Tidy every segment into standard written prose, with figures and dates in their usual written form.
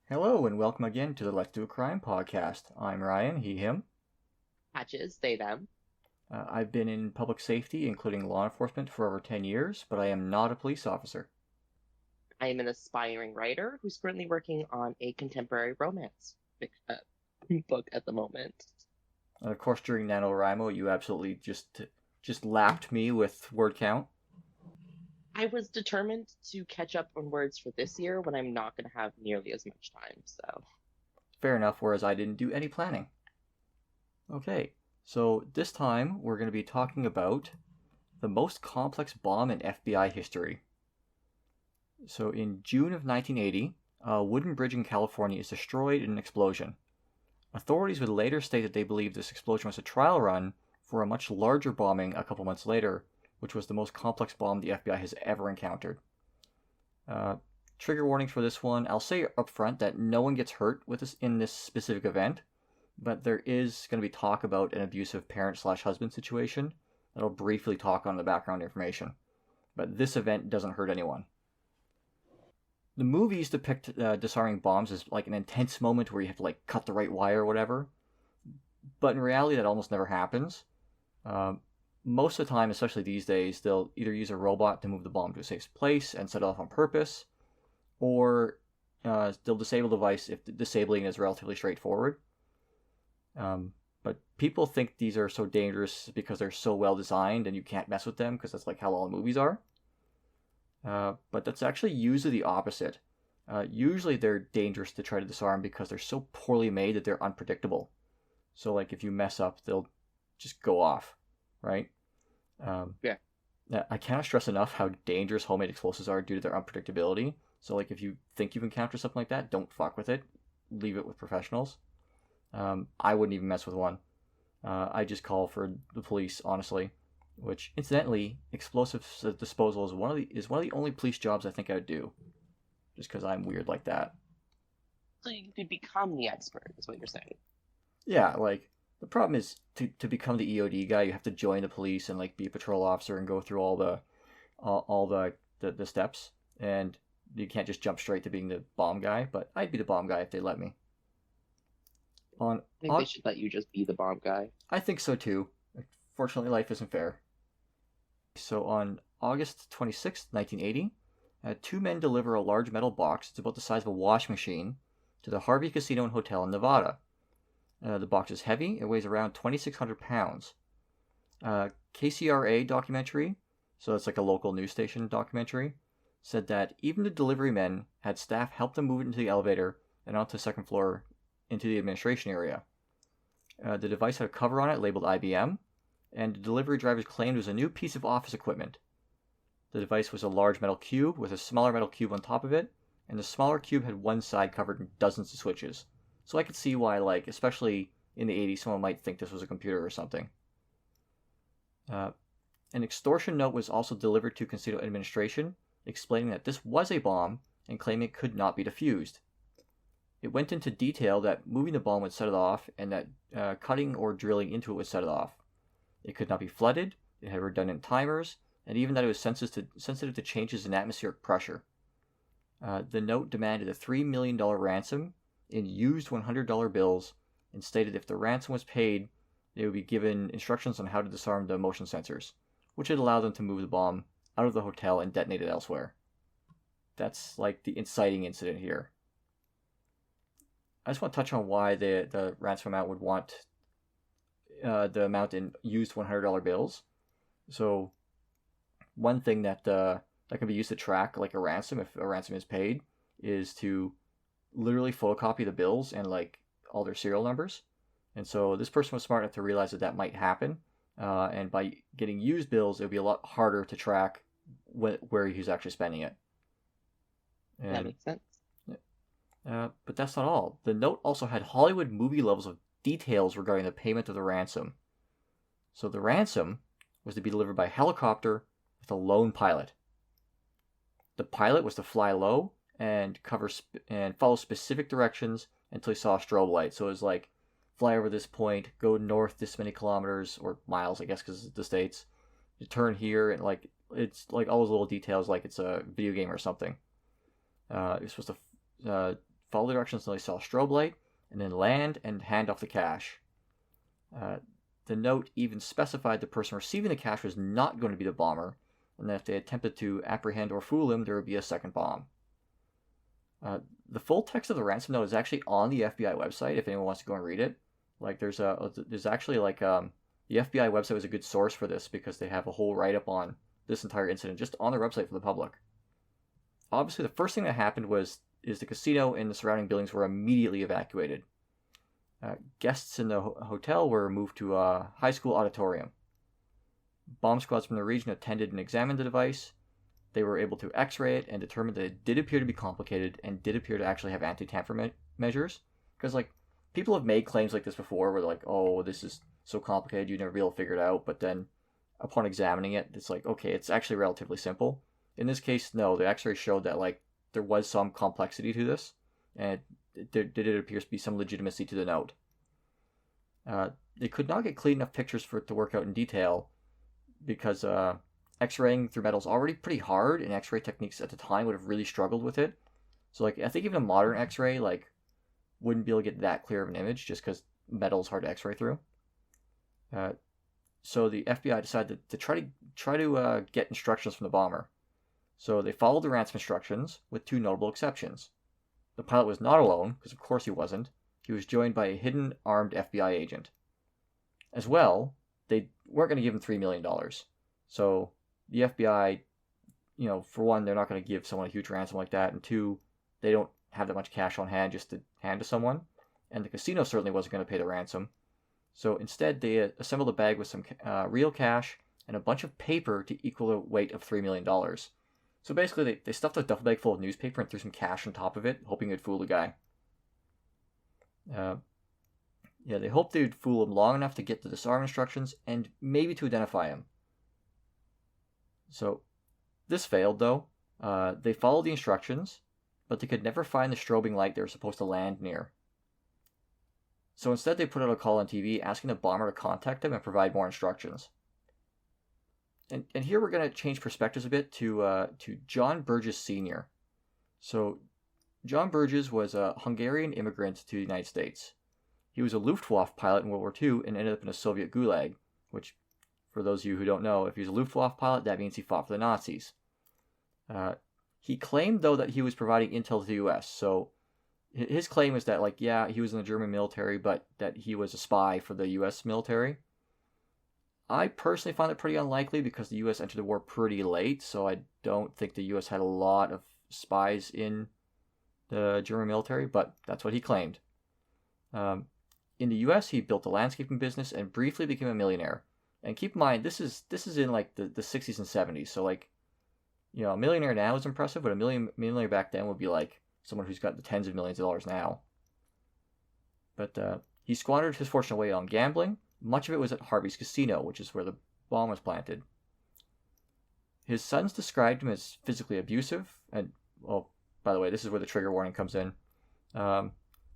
Hello and welcome again to the Let's Do a Crime podcast. I'm Ryan, he, him. Patches, they, them. I've been in public safety, including law enforcement, for over 10 years, but I am not a police officer. I am an aspiring writer who's currently working on a contemporary romance book at the moment. And of course, during NaNoWriMo, you absolutely just lapped me with word count. I was determined to catch up on words for this year when I'm not going to have nearly as much time, so. Fair enough, whereas I didn't do any planning. Okay, so this time we're going to be talking about the most complex bomb in FBI history. So in June of 1980, a wooden bridge in California is destroyed in an explosion. Authorities would later state that they believed this explosion was a trial run for a much larger bombing a couple months later, which was the most complex bomb the FBI has ever encountered. Trigger warnings for this one. I'll say up front that no one gets hurt with this in this specific event, but there is going to be talk about an abusive parent/husband situation that I'll briefly talk on the background information. But this event doesn't hurt anyone. The movies depict disarming bombs as like an intense moment where you have to like cut the right wire or whatever, but in reality that almost never happens. Most of the time, especially these days, they'll either use a robot to move the bomb to a safe place and set it off on purpose, or they'll disable the device if the disabling is relatively straightforward. But people think these are so dangerous because they're so well designed and you can't mess with them because that's like how all the movies are. But that's actually usually the opposite. Usually they're dangerous to try to disarm because they're so poorly made that they're unpredictable. So like if you mess up, they'll just go off, right? Yeah. I cannot stress enough how dangerous homemade explosives are due to their unpredictability. So like if you think you've encountered something like that, don't fuck with it. Leave it with professionals. I wouldn't even mess with one. I just call for the police, honestly. Which, incidentally, explosives disposal is one of the only police jobs I think I would do, just because I'm weird like that. So you could become the expert, is what you're saying. Yeah, like the problem is to become the EOD guy, you have to join the police and like be a patrol officer and go through all the steps, and you can't just jump straight to being the bomb guy. But I'd be the bomb guy if they let me. On, I think they on should let you just be the bomb guy. I think so too. Fortunately, life isn't fair. So on August 26, 1980, two men deliver a large metal box, it's about the size of a washing machine, to the Harvey Casino and Hotel in Nevada. The box is heavy, it weighs around 2,600 pounds. KCRA documentary, so it's like a local news station documentary, said that even the delivery men had staff help them move it into the elevator and onto the second floor into the administration area. The device had a cover on it labeled IBM, and the delivery drivers claimed it was a new piece of office equipment. The device was a large metal cube with a smaller metal cube on top of it, and the smaller cube had one side covered in dozens of switches. So I could see why, like, especially in the 80s, someone might think this was a computer or something. An extortion note was also delivered to casino administration, explaining that this was a bomb and claiming it could not be defused. It went into detail that moving the bomb would set it off, and that cutting or drilling into it would set it off. It could not be flooded, it had redundant timers, and even that it was sensitive to changes in atmospheric pressure. The note demanded a $3 million ransom in used $100 bills and stated if the ransom was paid, they would be given instructions on how to disarm the motion sensors, which would allow them to move the bomb out of the hotel and detonate it elsewhere. That's like the inciting incident here. I just want to touch on why the ransom amount would want the amount in used $100 bills. So one thing that can be used to track like a ransom, if a ransom is paid, is to literally photocopy the bills and like all their serial numbers. And so this person was smart enough to realize that might happen. And by getting used bills, it would be a lot harder to track where he's actually spending it. And that makes sense. But that's not all. The note also had Hollywood movie levels of details regarding the payment of the ransom. So the ransom was to be delivered by helicopter with a lone pilot. The pilot was to fly low and follow specific directions until he saw a strobe light. So it was like fly over this point, go north this many kilometers or miles, I guess, because it's the States. You turn here and like it's like all those little details, like it's a video game or something. You're supposed to follow the directions until they saw a strobe light, and then land and hand off the cash. The note even specified the person receiving the cash was not going to be the bomber, and that if they attempted to apprehend or fool him, there would be a second bomb. The full text of the ransom note is actually on the FBI website if anyone wants to go and read it. Like there's actually like the FBI website was a good source for this because they have a whole write-up on this entire incident just on their website for the public. Obviously, the first thing that happened is the casino and the surrounding buildings were immediately evacuated. Guests in the hotel were moved to a high school auditorium. Bomb squads from the region attended and examined the device. They were able to x-ray it and determine that it did appear to be complicated and did appear to actually have anti-tamper measures. Because, like, people have made claims like this before where they're like, oh, this is so complicated, you'd never be able to figure it out. But then, upon examining it, it's like, okay, it's actually relatively simple. In this case, no, the x-ray showed that, like, there was some complexity to this, and there did appear to be some legitimacy to the note. They could not get clean enough pictures for it to work out in detail because x-raying through metal is already pretty hard, and x-ray techniques at the time would have really struggled with it. So, like, I think even a modern x-ray, like, wouldn't be able to get that clear of an image just because metal is hard to x-ray through. So the FBI decided to try to get instructions from the bomber. So they followed the ransom instructions with two notable exceptions. The pilot was not alone, because of course he wasn't. He was joined by a hidden armed FBI agent. As well, they weren't going to give him $3 million. So the FBI, for one, they're not going to give someone a huge ransom like that, and two, they don't have that much cash on hand just to hand to someone. And the casino certainly wasn't going to pay the ransom. So instead, they assembled a bag with some real cash and a bunch of paper to equal the weight of $3 million. So basically, they stuffed a duffel bag full of newspaper and threw some cash on top of it, hoping it'd fool the guy. They hoped they'd fool him long enough to get the disarm instructions and maybe to identify him. So this failed, though. They followed the instructions, but they could never find the strobing light they were supposed to land near. So instead, they put out a call on TV asking the bomber to contact them and provide more instructions. And here we're going to change perspectives a bit to John Burgess Sr. So John Burgess was a Hungarian immigrant to the United States. He was a Luftwaffe pilot in World War II and ended up in a Soviet gulag, which, for those of you who don't know, if he's a Luftwaffe pilot, that means he fought for the Nazis. He claimed, though, that he was providing intel to the U.S., so his claim is that, he was in the German military, but that he was a spy for the U.S. military. I personally find it pretty unlikely because the U.S. entered the war pretty late, so I don't think the U.S. had a lot of spies in the German military, but that's what he claimed. In the U.S., he built a landscaping business and briefly became a millionaire. And keep in mind, this is in the 60s and 70s, so a millionaire now is impressive, but a millionaire back then would be like someone who's got the tens of millions of dollars now. But he squandered his fortune away on gambling. Much of it was at Harvey's Casino, which is where the bomb was planted. His sons described him as physically abusive, and, well, by the way, this is where the trigger warning comes in.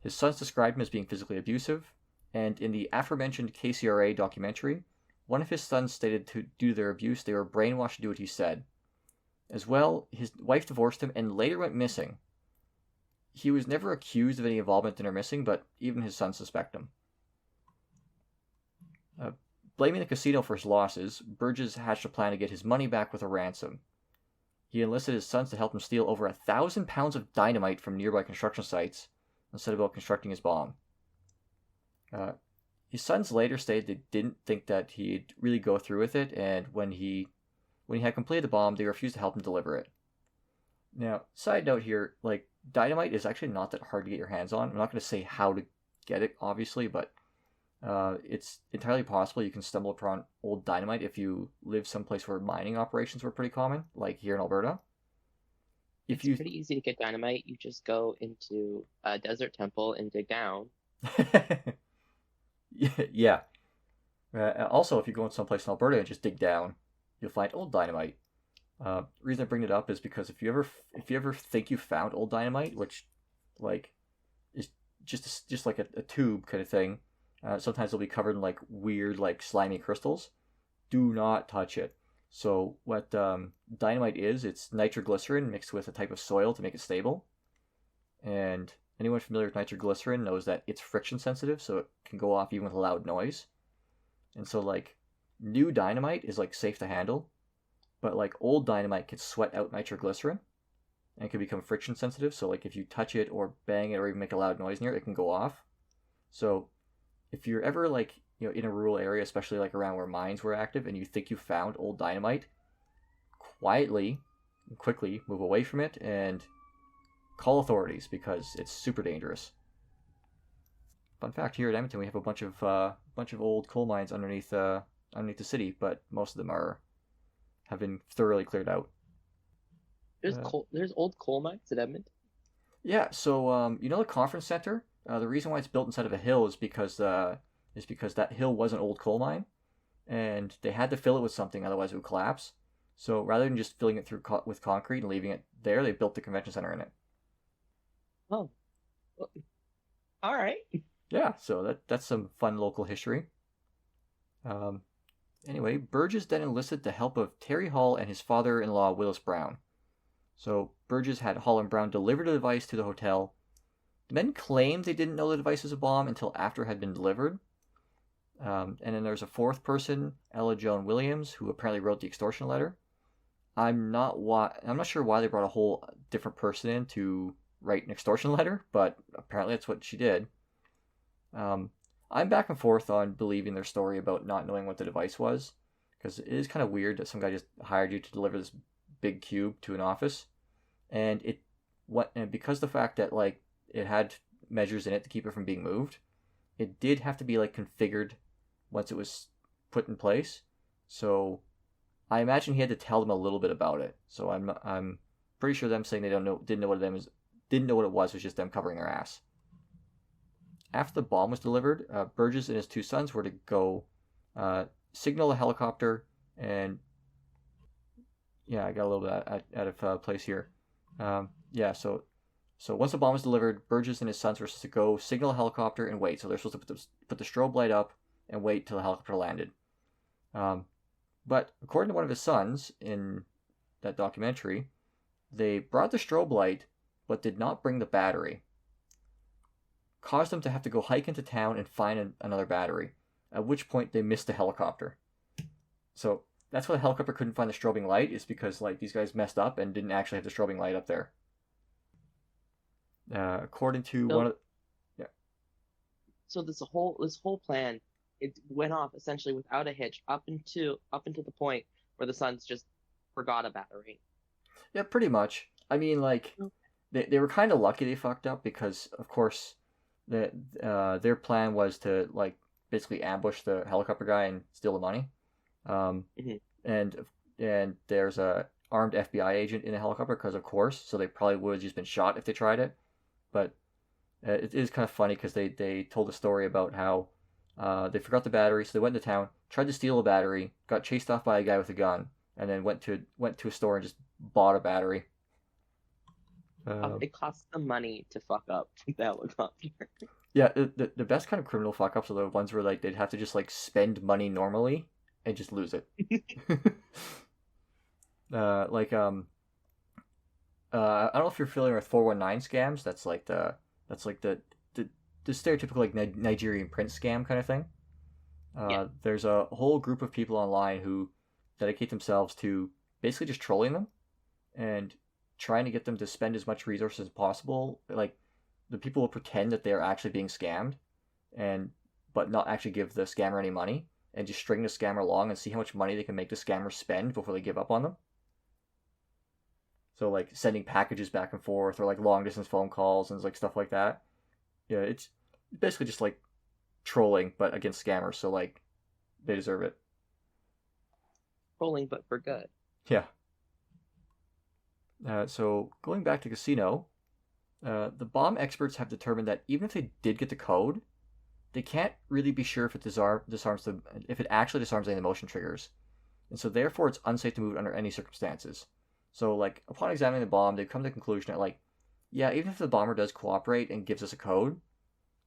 His sons described him as being physically abusive, and in the aforementioned KCRA documentary, one of his sons stated due to their abuse, they were brainwashed to do what he said. As well, his wife divorced him and later went missing. He was never accused of any involvement in her missing, but even his sons suspect him. Blaming the casino for his losses, Burgess hatched a plan to get his money back with a ransom. He enlisted his sons to help him steal over 1,000 pounds of dynamite from nearby construction sites and set about constructing his bomb. His sons later stated they didn't think that he'd really go through with it, and when he had completed the bomb, they refused to help him deliver it. Now, side note here, dynamite is actually not that hard to get your hands on. I'm not going to say how to get it, obviously, but it's entirely possible you can stumble upon old dynamite if you live someplace where mining operations were pretty common, like here in Alberta. It's pretty easy to get dynamite. You just go into a desert temple and dig down. Yeah. Also, if you go in someplace in Alberta and just dig down, you'll find old dynamite. The reason I bring it up is because if you ever think you found old dynamite, which is just like a tube kind of thing, sometimes it'll be covered in weird slimy crystals. Do not touch it. So what dynamite is, it's nitroglycerin mixed with a type of soil to make it stable. And anyone familiar with nitroglycerin knows that it's friction sensitive, so it can go off even with a loud noise. And so like new dynamite is like safe to handle, but like old dynamite can sweat out nitroglycerin and can become friction sensitive. So like if you touch it or bang it or even make a loud noise near it, it can go off. So if you're ever like in a rural area, especially like around where mines were active, and you think you found old dynamite, quietly and quickly move away from it and call authorities because it's super dangerous. Fun fact: here at Edmonton, we have a bunch of old coal mines underneath the city, but most of them have been thoroughly cleared out. There's old coal mines at Edmonton. Yeah, so the conference center. The reason why it's built inside of a hill is because that hill was an old coal mine, and they had to fill it with something, otherwise it would collapse. So rather than just filling it through with concrete and leaving it there, they built the convention center in it. Oh, well, all right. Yeah, so that's some fun local history. Anyway, Burgess then enlisted the help of Terry Hall and his father-in-law Willis Brown. So Burgess had Hall and Brown deliver the device to the hotel. The men claimed they didn't know the device was a bomb until after it had been delivered. And then there's a fourth person, Ella Joan Williams, who apparently wrote the extortion letter. I'm not sure why they brought a whole different person in to write an extortion letter, but apparently that's what she did. I'm back and forth on believing their story about not knowing what the device was, because it is kind of weird that some guy just hired you to deliver this big cube to an office, and because the fact that like it had measures in it to keep it from being moved, it did have to be like configured once it was put in place. So I imagine he had to tell them a little bit about it. So I'm pretty sure them saying they didn't know what it was just them covering their ass. After the bomb was delivered, Burgess and his two sons were to go signal a helicopter, and yeah, I got a little bit out of place here. So once the bomb was delivered, Burgess and his sons were supposed to go signal a helicopter and wait. So they're supposed to put the strobe light up and wait till the helicopter landed. But according to one of his sons in that documentary, they brought the strobe light but did not bring the battery. Caused them to have to go hike into town and find another battery, at which point they missed the helicopter. So that's why the helicopter couldn't find the strobing light, is because like these guys messed up and didn't actually have the strobing light up there. According to one of So this whole plan, it went off essentially without a hitch up into the point where the Suns just forgot a battery. Yeah, pretty much. I mean, like they were kind of lucky they fucked up because, of course, their plan was to like basically ambush the helicopter guy and steal the money. And there's a armed FBI agent in the helicopter because, of course, so they probably would have just been shot if they tried it. But it is kind of funny because they told a story about how they forgot the battery, so they went into town, tried to steal a battery, got chased off by a guy with a gun, and then went to a store and just bought a battery. It costs them money to fuck up the helicopter. Yeah, the best kind of criminal fuck ups are the ones where like they'd have to just like spend money normally and just lose it. I don't know if you're familiar with 419 scams. That's like the stereotypical like Nigerian prince scam kind of thing. Yeah. There's a whole group of people online who dedicate themselves to basically just trolling them and trying to get them to spend as much resources as possible. Like the people will pretend that they're actually being scammed, but not actually give the scammer any money, and just string the scammer along and see how much money they can make the scammer spend before they give up on them. So like sending packages back and forth, or like long distance phone calls and like stuff like that. Yeah, it's basically just like trolling, but against scammers. So like they deserve it. Trolling, but for good. Yeah. So going back to casino, the bomb experts have determined that even if they did get the code, they can't really be sure if it if it actually disarms any of the motion triggers, and so therefore it's unsafe to move it under any circumstances. So like upon examining the bomb, they've come to the conclusion that like, yeah, even if the bomber does cooperate and gives us a code,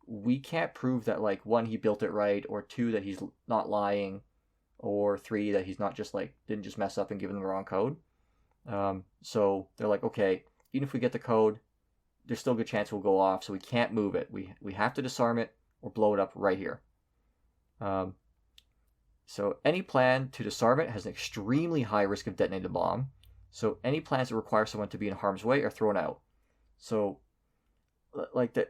we can't prove that like 1, he built it right, or 2, that he's not lying, or 3, that he's not just like didn't just mess up and give them the wrong code. So they're like, okay, even if we get the code, there's still a good chance it will go off, so we can't move it. We have to disarm it or blow it up right here. So any plan to disarm it has an extremely high risk of detonating the bomb. So any plans that require someone to be in harm's way are thrown out. So, like the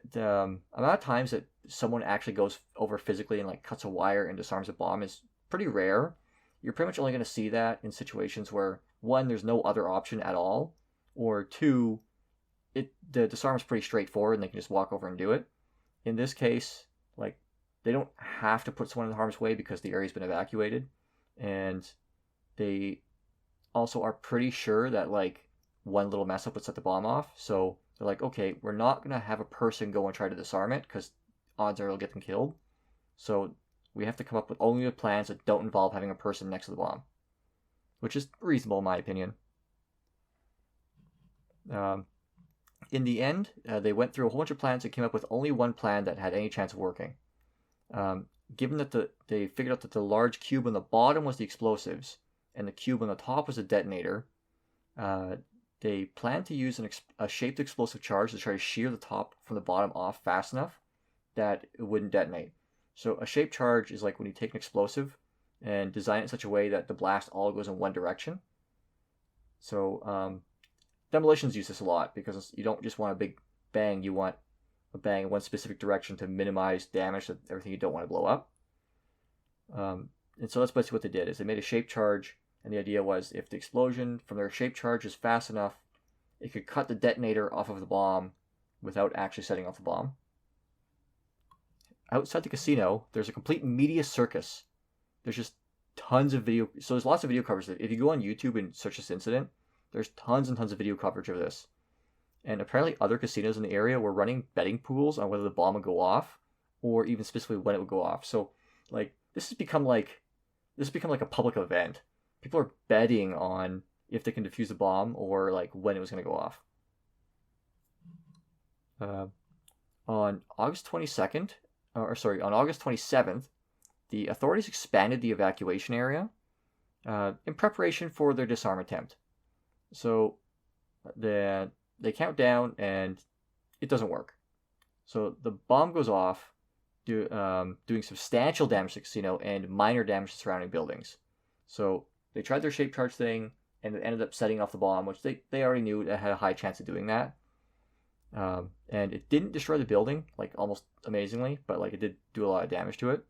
amount of times that someone actually goes over physically and like cuts a wire and disarms a bomb is pretty rare. You're pretty much only going to see that in situations where, one, there's no other option at all, or two, the disarm is pretty straightforward and they can just walk over and do it. In this case, like, they don't have to put someone in harm's way because the area's been evacuated, and they also are pretty sure that like one little mess up would set the bomb off. So they're like, okay, we're not gonna have a person go and try to disarm it because odds are it'll get them killed. So we have to come up with only the plans that don't involve having a person next to the bomb, which is reasonable in my opinion. In the end, they went through a whole bunch of plans and came up with only one plan that had any chance of working. Given that they figured out that the large cube on the bottom was the explosives and the cube on the top was a detonator, they planned to use a shaped explosive charge to try to shear the top from the bottom off fast enough that it wouldn't detonate. So a shaped charge is like when you take an explosive and design it in such a way that the blast all goes in one direction. So demolitions use this a lot because you don't just want a big bang, you want a bang in one specific direction to minimize damage to everything you don't want to blow up. And so that's basically what they did, is they made a shaped charge, and the idea was if the explosion from their shaped charge is fast enough, it could cut the detonator off of the bomb without actually setting off the bomb. Outside the casino, there's a complete media circus. There's just tons of video. So there's lots of video coverage. If you go on YouTube and search this incident, there's tons and tons of video coverage of this. And apparently other casinos in the area were running betting pools on whether the bomb would go off, or even specifically when it would go off. So, like, this has become like a public event. People are betting on if they can defuse the bomb or like when it was going to go off. On August 27th, the authorities expanded the evacuation area in preparation for their disarm attempt. So they count down and it doesn't work. So the bomb goes off, doing substantial damage to the casino and minor damage to surrounding buildings. So they tried their shape charge thing and it ended up setting off the bomb, which they already knew it had a high chance of doing that. And it didn't destroy the building, like almost amazingly, but like it did do a lot of damage to it.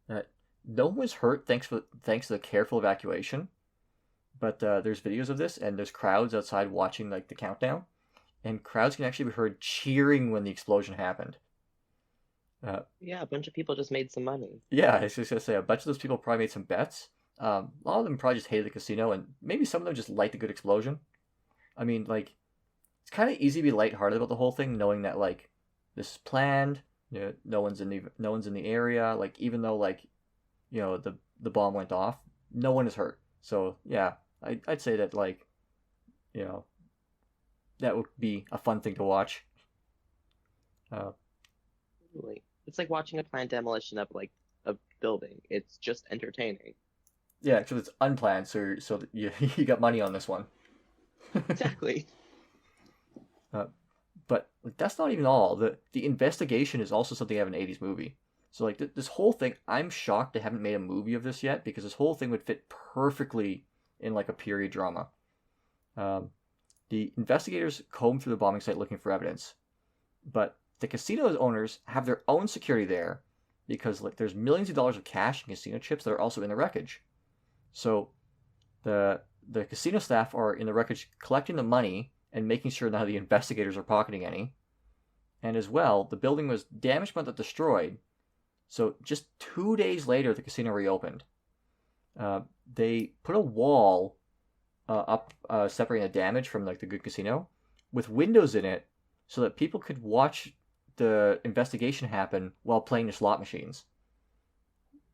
No one was hurt thanks to the careful evacuation. But there's videos of this, and there's crowds outside watching like the countdown, and crowds can actually be heard cheering when the explosion happened. Yeah, a bunch of people just made some money. Yeah, I was just gonna say a bunch of those people probably made some bets. A lot of them probably just hated the casino, and maybe some of them just liked a good explosion. I mean, like, it's kind of easy to be lighthearted about the whole thing, knowing that like this is planned. You know, no one's in the area. Like, even though like, you know, the bomb went off, no one is hurt. So yeah, I'd say that like, you know, that would be a fun thing to watch. It's like watching a planned demolition of like a building. It's just entertaining. Yeah, because it's unplanned, so you got money on this one. Exactly. But like, that's not even all. The investigation is also something out of an 80s movie. So like this whole thing, I'm shocked they haven't made a movie of this yet, because this whole thing would fit perfectly in like a period drama. The investigators comb through the bombing site looking for evidence, but the casino's owners have their own security there because like there's millions of dollars of cash and casino chips that are also in the wreckage. So the casino staff are in the wreckage collecting the money and making sure none of the investigators are pocketing any. And as well, the building was damaged but not destroyed. So just 2 days later, the casino reopened. They put a wall up separating the damage from like the good casino with windows in it so that people could watch the investigation happen while playing the slot machines.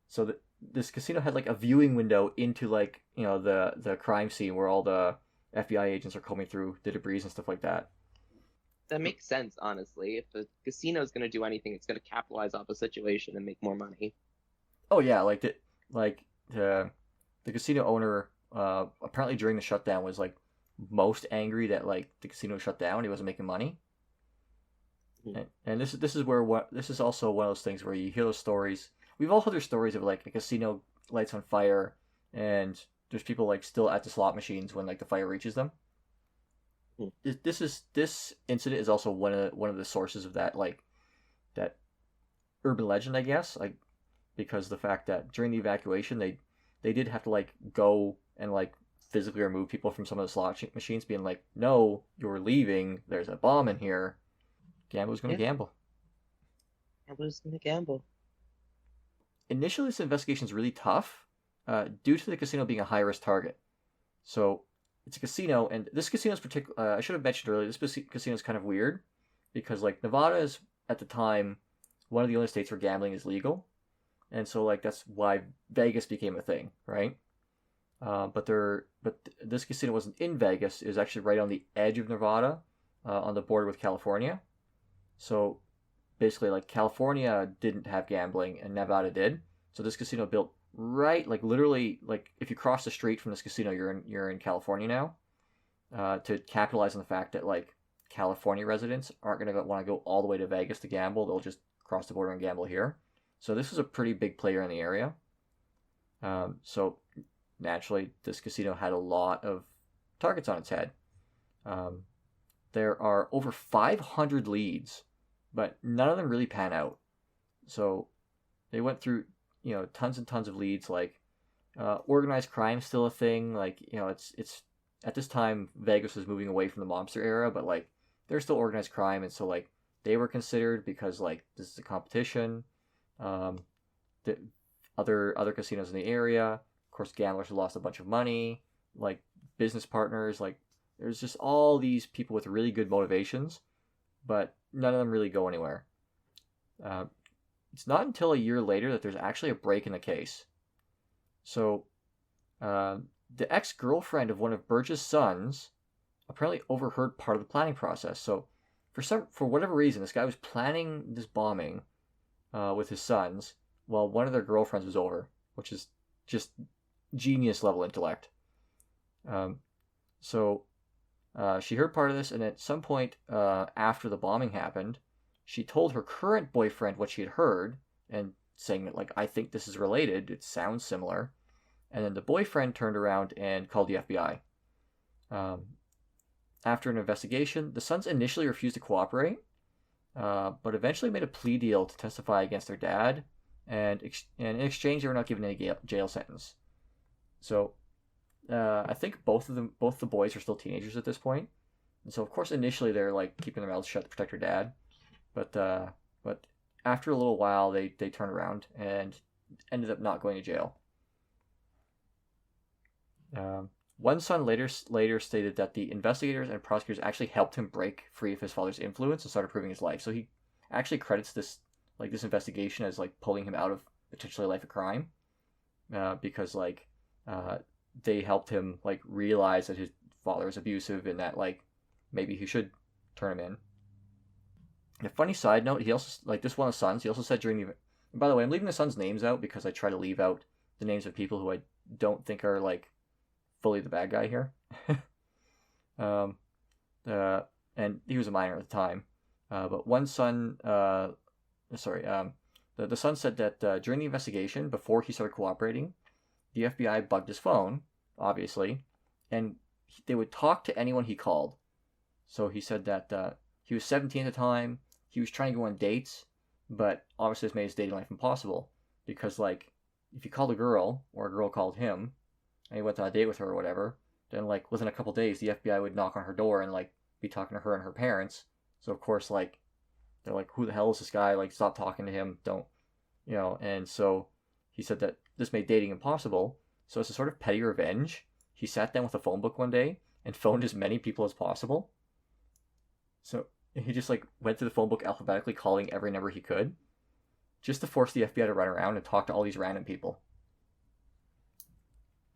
So this casino had like a viewing window into like, you know, the crime scene where all the FBI agents are combing through the debris and stuff like that. That makes sense, honestly. If the casino is going to do anything, it's going to capitalize off the situation and make more money. Oh yeah, the casino owner apparently during the shutdown was like most angry that like the casino shut down. He wasn't making money. And this is where this is also one of those things where you hear those stories. We've all heard stories of like a casino lights on fire, and there's people like still at the slot machines when like the fire reaches them. This incident is also one of the sources of that like that urban legend, I guess, like because the fact that during the evacuation they did have to like go and like physically remove people from some of the slot machines, being like, no, you're leaving. There's a bomb in here. Gambler's going to gamble. Gambler's going to gamble. Initially, this investigation is really tough due to the casino being a high-risk target. So, it's a casino, and this casino is particular. I should have mentioned earlier, this casino is kind of weird because, like, Nevada is, at the time, one of the only states where gambling is legal. And so, like, that's why Vegas became a thing, right? But this casino wasn't in Vegas. It was actually right on the edge of Nevada, on the border with California. So basically, like California didn't have gambling and Nevada did. So this casino built right, like literally, like if you cross the street from this casino, you're in California now. To capitalize on the fact that like California residents aren't going to want to go all the way to Vegas to gamble. They'll just cross the border and gamble here. So this is a pretty big player in the area. So naturally, this casino had a lot of targets on its head. There are over 500 leads, but none of them really pan out. So they went through, tons and tons of leads. Like organized crime still a thing. Like it's at this time Vegas was moving away from the mobster era, but like there's still organized crime, and so like they were considered because like this is a competition. The other casinos in the area, of course, gamblers who lost a bunch of money, like business partners, like. There's just all these people with really good motivations, but none of them really go anywhere. It's not until a year later that there's actually a break in the case. So, the ex-girlfriend of one of Burge's sons apparently overheard part of the planning process. So, for whatever reason, this guy was planning this bombing with his sons while one of their girlfriends was over, which is just genius level intellect. She heard part of this, and at some point after the bombing happened, she told her current boyfriend what she had heard, and saying that, like, I think this is related, it sounds similar. And then the boyfriend turned around and called the FBI. After an investigation, the sons initially refused to cooperate, but eventually made a plea deal to testify against their dad, and in exchange they were not given any jail sentence. So I think both the boys are still teenagers at this point, and so of course initially they're like keeping their mouths shut to protect their dad, but after a little while they turned around and ended up not going to jail. One son later stated that the investigators and prosecutors actually helped him break free of his father's influence and start improving his life. So he actually credits this investigation as like pulling him out of potentially a life of crime, because they helped him like realize that his father is abusive and that like maybe he should turn him in. And a funny side note, he also, like, this one of the sons, he also said during the, and by the way, I'm leaving the sons' names out because I try to leave out the names of people who I don't think are like fully the bad guy here. And he was a minor at the time. But one son, the son said that during the investigation, before he started cooperating, the FBI bugged his phone, obviously, and they would talk to anyone he called. So he said that he was 17 at the time. He was trying to go on dates, but obviously this made his dating life impossible because, like, if you called a girl or a girl called him and he went on a date with her or whatever, then, like, within a couple days, the FBI would knock on her door and, like, be talking to her and her parents. So, of course, like, they're like, who the hell is this guy? Like, stop talking to him. Don't, and so he said that this made dating impossible. So as a sort of petty revenge, he sat down with a phone book one day and phoned as many people as possible. So he just like went through the phone book alphabetically, calling every number he could, just to force the FBI to run around and talk to all these random people.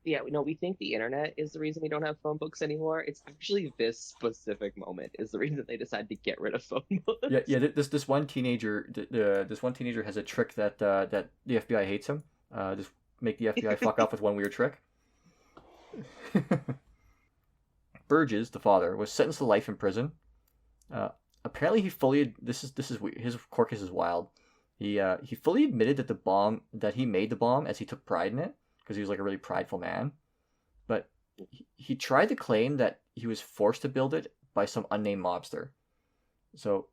Yeah, we think the internet is the reason we don't have phone books anymore. It's actually this specific moment is the reason they decided to get rid of phone books. Yeah. This one teenager, this one teenager has a trick that the FBI hates him. Just make the FBI fuck off with one weird trick. Burgess, the father, was sentenced to life in prison. Apparently, he fully this is his court case is wild. He fully admitted that he made the bomb, as he took pride in it because he was like a really prideful man. But he tried to claim that he was forced to build it by some unnamed mobster. So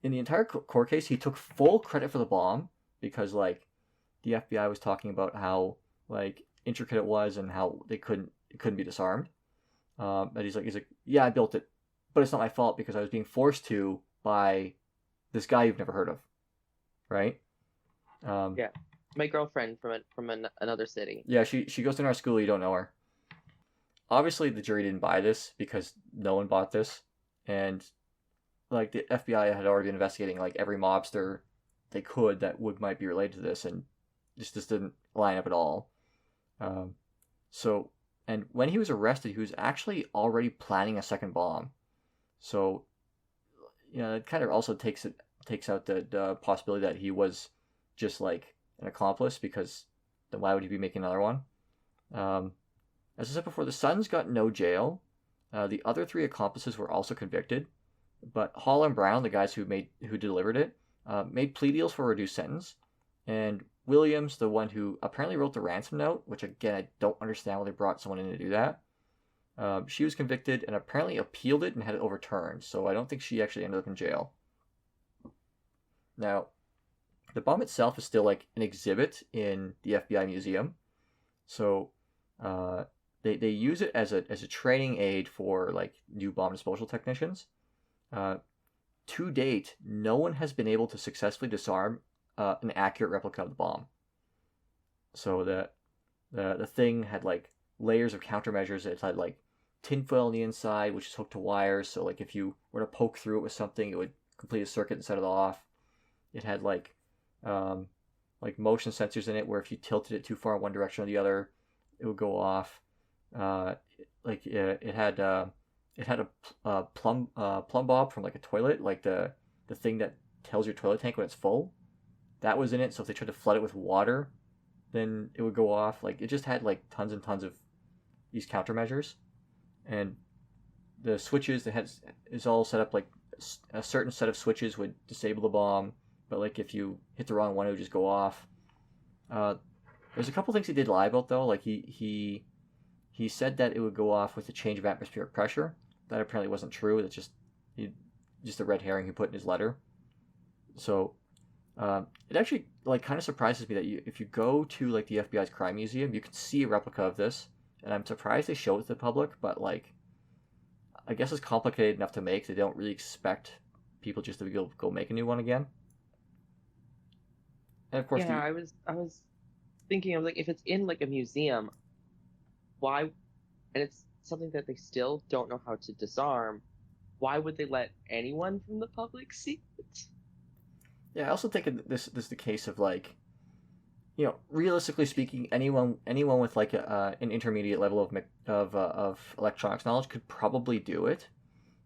in the entire court case, he took full credit for the bomb because like the FBI was talking about how like intricate it was and how it couldn't be disarmed. And he's like, yeah, I built it, but it's not my fault because I was being forced to by this guy you've never heard of, right? Yeah, my girlfriend from another city. Yeah, she goes to our school. You don't know her. Obviously, the jury didn't buy this because no one bought this, and like the FBI had already been investigating like every mobster they could that might be related to this, and this didn't line up at all. So, and when he was arrested, he was actually already planning a second bomb. So, it kind of also takes out the possibility that he was just like an accomplice, because then why would he be making another one? As I said before, the sons got no jail. The other 3 accomplices were also convicted, but Hall and Brown, the guys who delivered it, made plea deals for a reduced sentence. And Williams, the one who apparently wrote the ransom note, which again I don't understand why they brought someone in to do that. She was convicted and apparently appealed it and had it overturned. So I don't think she actually ended up in jail. Now, the bomb itself is still like an exhibit in the FBI museum. So they use it as a training aid for like new bomb disposal technicians. To date, no one has been able to successfully disarm an accurate replica of the bomb. So the thing had like layers of countermeasures. It had like tinfoil on the inside, which is hooked to wires. So like if you were to poke through it with something, it would complete a circuit and set it off. It had like motion sensors in it, where if you tilted it too far in one direction or the other, it would go off. It had a plumb bob from like a toilet, like the thing that tells your toilet tank when it's full. That was in it, so if they tried to flood it with water, then it would go off. Like it just had like tons and tons of these countermeasures, and the switches is all set up like a certain set of switches would disable the bomb, but like if you hit the wrong one, it would just go off. There's a couple things he did lie about though. Like he said that it would go off with a change of atmospheric pressure. That apparently wasn't true. That's just a red herring he put in his letter. So it actually like kind of surprises me that if you go to like the FBI's crime museum, you can see a replica of this, and I'm surprised they show it to the public. But like, I guess it's complicated enough to make. They don't really expect people just to go make a new one again. And of course, Yeah, I was thinking of like, if it's in like a museum, why, and it's something that they still don't know how to disarm, why would they let anyone from the public see it? Yeah, I also think this is the case of like, realistically speaking, anyone with like an intermediate level of electronics knowledge could probably do it.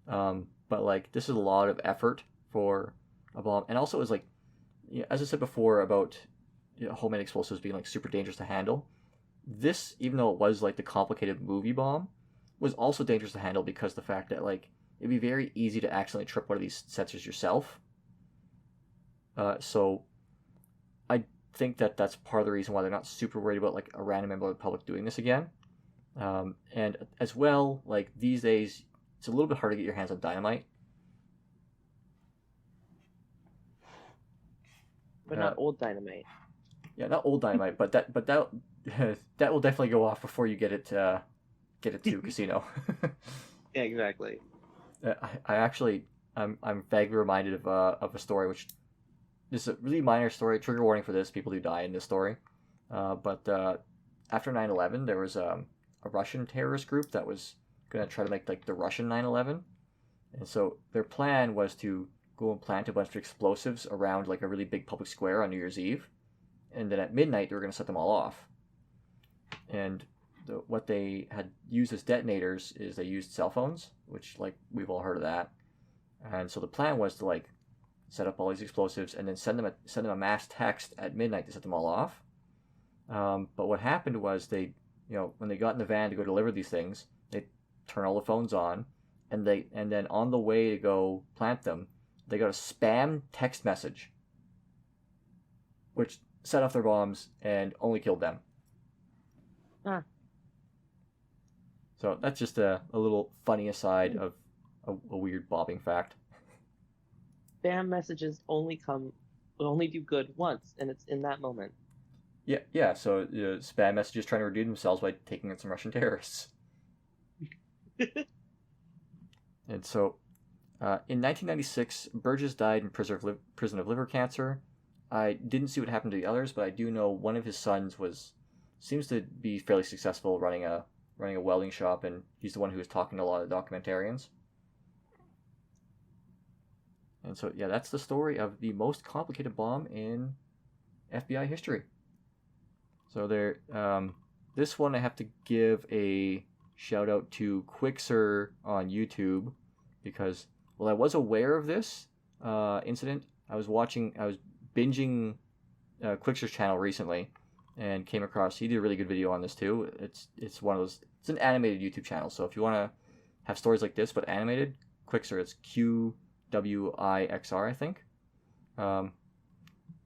But like this is a lot of effort for a bomb, and also it was like, as I said before about homemade explosives being like super dangerous to handle. This, even though it was like the complicated movie bomb, was also dangerous to handle because the fact that like it'd be very easy to accidentally trip one of these sensors yourself. So I think that's part of the reason why they're not super worried about like a random member of the public doing this again. And as well, like these days, it's a little bit hard to get your hands on dynamite. But not old dynamite. Yeah, not old dynamite, but that that will definitely go off before you get it to casino. Yeah, exactly. I'm vaguely reminded of a story which this is a really minor story. Trigger warning for this: people do die in this story. But after 9/11, there was a Russian terrorist group that was going to try to make like the Russian 9/11, and so their plan was to go and plant a bunch of explosives around like a really big public square on New Year's Eve, and then at midnight they were going to set them all off. And what they had used as detonators is they used cell phones, which like we've all heard of that. And so the plan was to like set up all these explosives and then send them a mass text at midnight to set them all off. But what happened was they, when they got in the van to go deliver these things, they turn all the phones on, and then on the way to go plant them, they got a spam text message, which set off their bombs and only killed them. Huh. So that's just a little funny aside of a weird bombing fact. Spam messages only do good once, and it's in that moment. Yeah. So spam messages trying to redeem themselves by taking out some Russian terrorists. And so, in 1996, Burgess died in prison of liver cancer. I didn't see what happened to the others, but I do know one of his sons seems to be fairly successful running a welding shop, and he's the one who was talking to a lot of documentarians. And so, yeah, that's the story of the most complicated bomb in FBI history. So this one I have to give a shout out to Quixer on YouTube, because I was aware of this incident. I was binging Quixer's channel recently, and came across, he did a really good video on this too. It's one of those, it's an animated YouTube channel, so if you want to have stories like this but animated, Quixer, it's QWIXR, I think.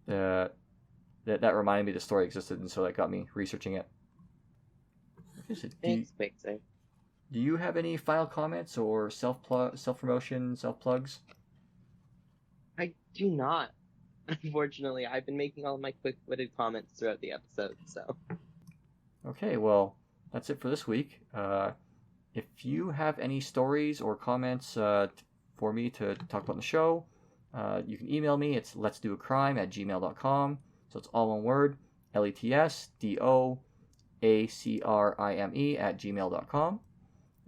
That reminded me the story existed, and so that got me researching it. Thanks, Quixer. Do you have any final comments or self-promotion, self-plugs? I do not. Unfortunately, I've been making all of my quick-witted comments throughout the episode, so. Okay, well, that's it for this week. If you have any stories or comments for me to talk about in the show, you can email me. It's letsdoacrime@gmail.com. So it's all one word, LETSDOACRIME@gmail.com.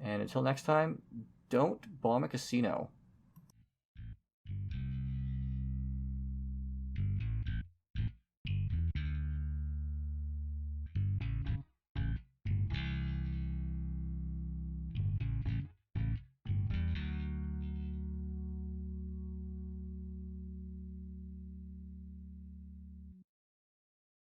And until next time, don't bomb a casino.